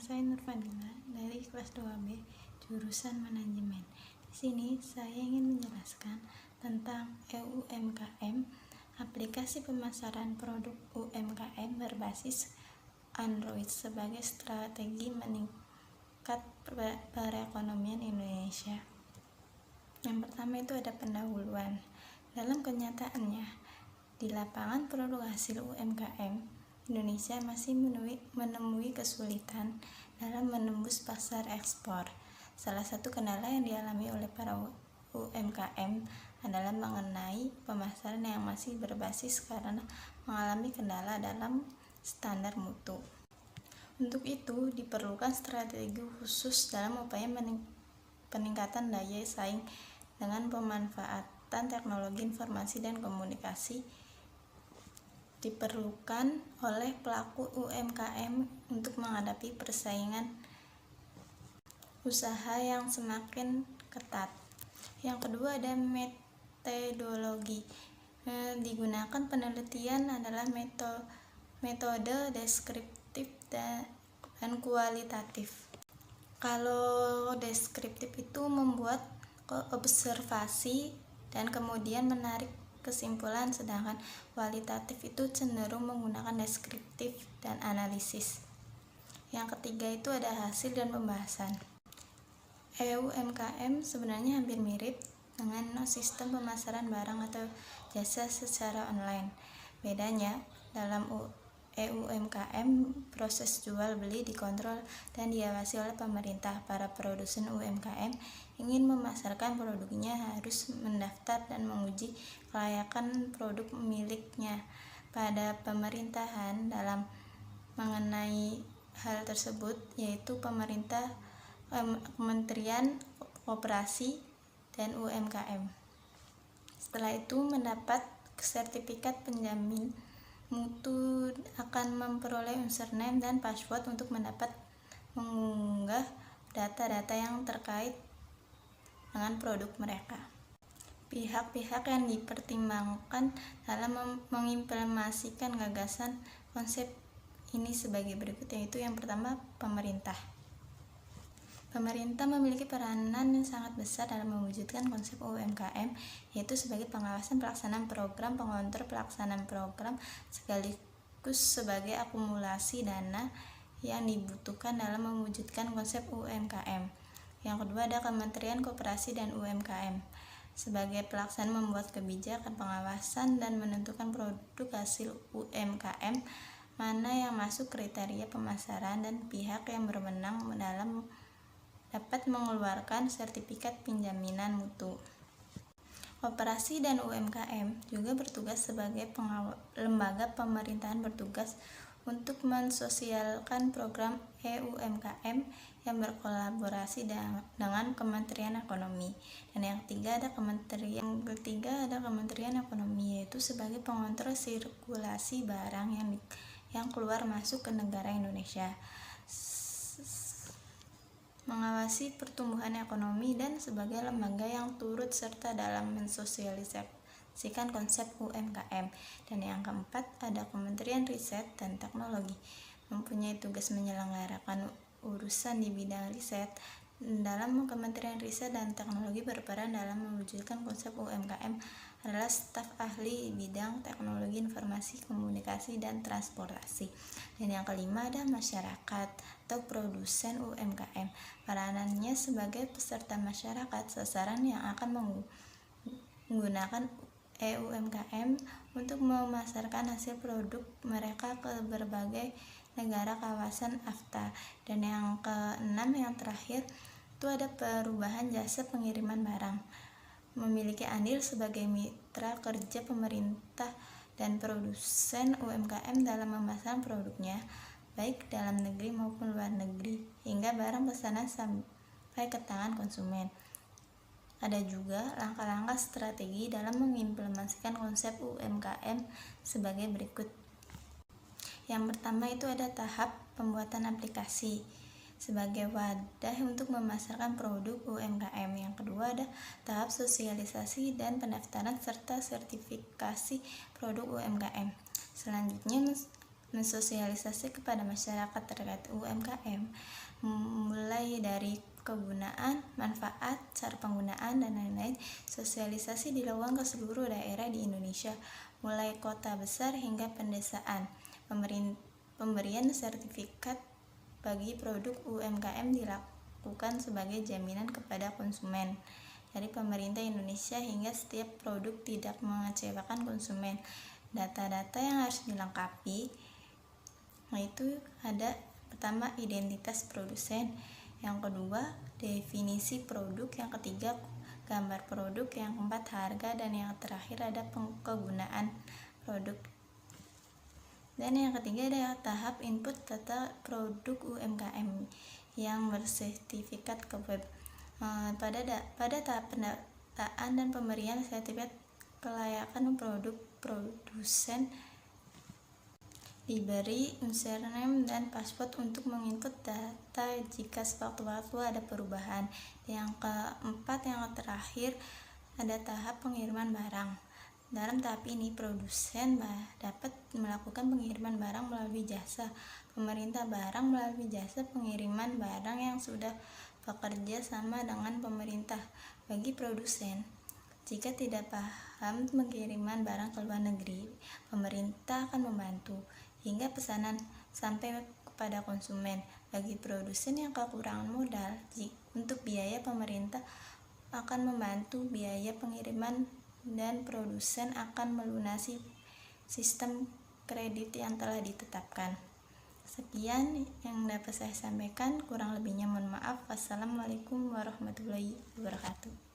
saya Nurfadila dari kelas 2B jurusan manajemen. Di sini saya ingin menjelaskan tentang UMKM, aplikasi pemasaran produk UMKM berbasis Android sebagai strategi meningkat perekonomian Indonesia. Yang pertama itu ada pendahuluan. Dalam kenyataannya, di lapangan produk hasil UMKM, Indonesia masih menemui kesulitan dalam menembus pasar ekspor. Salah satu kendala yang dialami oleh para UMKM adalah mengenai pemasaran yang masih berbasis karena mengalami kendala dalam standar mutu. Untuk itu, diperlukan strategi khusus dalam upaya peningkatan daya saing dengan pemanfaatan teknologi informasi dan komunikasi diperlukan oleh pelaku UMKM untuk menghadapi persaingan usaha yang semakin ketat. Yang kedua ada metodologi. Digunakan penelitian adalah metode deskriptif dan kualitatif. Kalau deskriptif itu membuat observasi dan kemudian menarik kesimpulan, sedangkan kualitatif itu cenderung menggunakan deskriptif dan analisis. Yang ketiga itu ada hasil dan pembahasan. UMKM sebenarnya hampir mirip dengan sistem pemasaran barang atau jasa secara online. Bedanya dalam UMKM proses jual beli dikontrol dan diawasi oleh pemerintah. Para produsen UMKM ingin memasarkan produknya harus mendaftar dan menguji kelayakan produk miliknya pada pemerintahan. Dalam mengenai hal tersebut yaitu Kementerian Koperasi dan UMKM. Setelah itu mendapat sertifikat penjamin mutu akan memperoleh username dan password untuk mengunggah data-data yang terkait dengan produk mereka. Pihak-pihak yang dipertimbangkan dalam mengimplementasikan gagasan konsep ini sebagai berikut, yaitu yang pertama pemerintah. Pemerintah memiliki peranan yang sangat besar dalam mewujudkan konsep UMKM, yaitu sebagai pengawasan pelaksanaan program, pengontrol pelaksanaan program, sekaligus sebagai akumulasi dana yang dibutuhkan dalam mewujudkan konsep UMKM. Yang kedua ada Kementerian Koperasi dan UMKM sebagai pelaksana membuat kebijakan pengawasan dan menentukan produk hasil UMKM mana yang masuk kriteria pemasaran dan pihak yang berwenang dalam dapat mengeluarkan sertifikat penjaminan mutu. Koperasi dan UMKM juga bertugas sebagai lembaga pemerintahan bertugas untuk mensosialkan program UMKM yang berkolaborasi dengan Kementerian Ekonomi. Dan yang ketiga ada Kementerian Ekonomi, yaitu sebagai pengontrol sirkulasi barang yang keluar masuk ke negara Indonesia, mengawasi pertumbuhan ekonomi dan sebagai lembaga yang turut serta dalam mensosialisasikan konsep UMKM. Dan yang keempat ada Kementerian Riset dan Teknologi, mempunyai tugas menyelenggarakan urusan di bidang riset. Dalam Kementerian Riset dan Teknologi berperan dalam mewujudkan konsep UMKM adalah staf ahli bidang teknologi informasi, komunikasi, dan transportasi. Dan yang kelima ada masyarakat atau produsen UMKM. Peranannya sebagai peserta masyarakat sasaran yang akan menggunakan UMKM untuk memasarkan hasil produk mereka ke berbagai negara kawasan AFTA. Dan yang keenam yang terakhir itu ada perubahan jasa pengiriman barang, memiliki andil sebagai mitra kerja pemerintah dan produsen UMKM dalam memasarkan produknya baik dalam negeri maupun luar negeri hingga barang pesanan sampai ke tangan konsumen. Ada juga langkah-langkah strategi dalam mengimplementasikan konsep UMKM sebagai berikut. Yang pertama itu ada tahap pembuatan aplikasi sebagai wadah untuk memasarkan produk UMKM. Yang kedua ada tahap sosialisasi dan pendaftaran serta sertifikasi produk UMKM. Selanjutnya mensosialisasi kepada masyarakat terkait UMKM, mulai dari kegunaan, manfaat, cara penggunaan, dan lain-lain. Sosialisasi dilakukan ke seluruh daerah di Indonesia, mulai kota besar hingga pedesaan. Pemberian sertifikat bagi produk UMKM dilakukan sebagai jaminan kepada konsumen dari pemerintah Indonesia hingga setiap produk tidak mengecewakan konsumen. Data-data yang harus dilengkapi yaitu ada pertama identitas produsen, yang kedua definisi produk, yang ketiga gambar produk, yang keempat harga, dan yang terakhir ada kegunaan produk. Dan yang ketiga ada tahap input data produk UMKM yang bersertifikat ke web. Pada tahap pendataan dan pemberian sertifikat kelayakan produk, produsen diberi username dan password untuk menginput data jika sewaktu-waktu ada perubahan. Yang keempat, yang terakhir ada tahap pengiriman barang. Dalam tahap ini produsen dapat melakukan pengiriman barang melalui jasa pemerintah barang melalui jasa pengiriman barang yang sudah bekerja sama dengan pemerintah. Bagi produsen, jika tidak paham pengiriman barang ke luar negeri, pemerintah akan membantu hingga pesanan sampai kepada konsumen. Bagi produsen yang kekurangan modal untuk biaya, pemerintah akan membantu biaya pengiriman dan produsen akan melunasi sistem kredit yang telah ditetapkan. Sekian yang dapat saya sampaikan, kurang lebihnya mohon maaf. Wassalamualaikum warahmatullahi wabarakatuh.